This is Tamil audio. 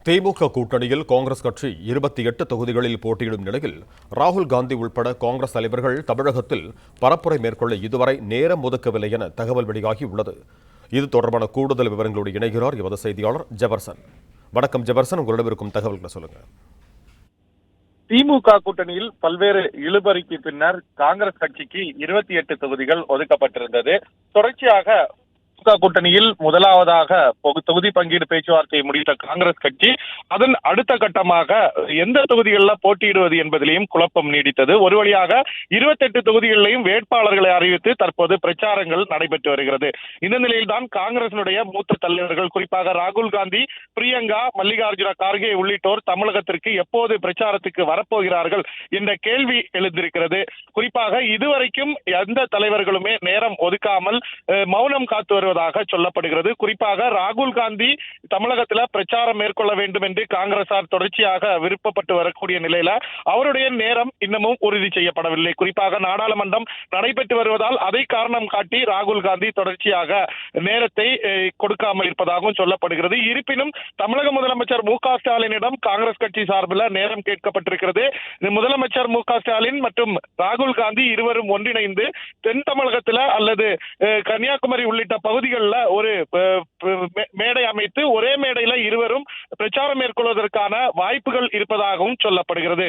திமுக கூட்டணியில் காங்கிரஸ் கட்சி 28 தொகுதிகளில் போட்டியிடும் நிலையில் ராகுல் காந்தி உள்பட காங்கிரஸ் தலைவர்கள் தமிழகத்தில் பரப்புரை மேற்கொள்ள இதுவரை நேரம் ஒதுக்கவில்லை என தகவல் வெளியாகியுள்ளது. இது தொடர்பான கூடுதல் விவரங்களோடு இணைகிறார் எமது செய்தியாளர் ஜெபர்சன். வணக்கம் ஜெபர்சன், உங்களிடம் இருக்கும் தகவல்களை சொல்லுங்க. திமுக கூட்டணியில் பல்வேறு இழுபறிக்கு பின்னர் காங்கிரஸ் கட்சிக்கு 28 தொகுதிகள் ஒதுக்கப்பட்டிருந்தது. தொடர்ச்சியாக கூட்டணியில் முதலாவதாக தொகுதி பங்கீடு பேச்சுவார்த்தையை முடித்த காங்கிரஸ் கட்சி அதன் அடுத்த கட்டமாக எந்த தொகுதிகளில் போட்டியிடுவது என்பதிலேயும் குழப்பம் நீடித்தது. ஒரு வழியாக 28 தொகுதிகளிலையும் வேட்பாளர்களை அறிவித்து தற்போது பிரச்சாரங்கள் நடைபெற்று வருகிறது. இந்த நிலையில்தான் காங்கிரசினுடைய மூத்த தலைவர்கள், குறிப்பாக ராகுல் காந்தி, பிரியங்கா, மல்லிகார்ஜுன கார்கே உள்ளிட்டோர் தமிழகத்திற்கு எப்போது பிரச்சாரத்துக்கு வரப்போகிறார்கள் என்ற கேள்வி எழுந்திருக்கிறது. குறிப்பாக இதுவரைக்கும் எந்த தலைவர்களுமே நேரம் ஒதுக்காமல் மௌனம் காத்து வருவதாக சொல்லப்படுகிறது. குறிப்பாக ராகுல் காந்தி தமிழகத்தில் பிரச்சாரம் மேற்கொள்ள வேண்டும் என்று காங்கிரசார் தொடர்ச்சியாக விருப்பப்பட்டு வரக்கூடிய நிலையில அவருடைய நேரம் இன்னமும் உறுதி செய்யப்படவில்லை. குறிப்பாக நாடாளுமன்றம் நடைபெற்று வருவதால் அதை காரணம் காட்டி ராகுல் காந்தி தொடர்ச்சியாக நேரத்தை கொடுக்காமல் இருப்பதாகவும் சொல்லப்படுகிறது. இருப்பினும் தமிழக முதலமைச்சர் மு.க. ஸ்டாலினிடம் காங்கிரஸ் கட்சி சார்பில் நேரம் கேட்கப்பட்டிருக்கிறது. முதலமைச்சர் மு.க. ஸ்டாலின் மற்றும் ராகுல் காந்தி இருவரும் ஒன்றிணைந்து தென் தமிழகத்தில் அல்லது கன்னியாகுமரி உள்ளிட்ட பகுதிகளில் ஒரு மேடை அமைத்து ஒரே மேடையில இருவரும் பிரச்சாரம் மேற்கொள்வதற்கான வாய்ப்புகள் இருப்பதாகவும் சொல்லப்படுகிறது.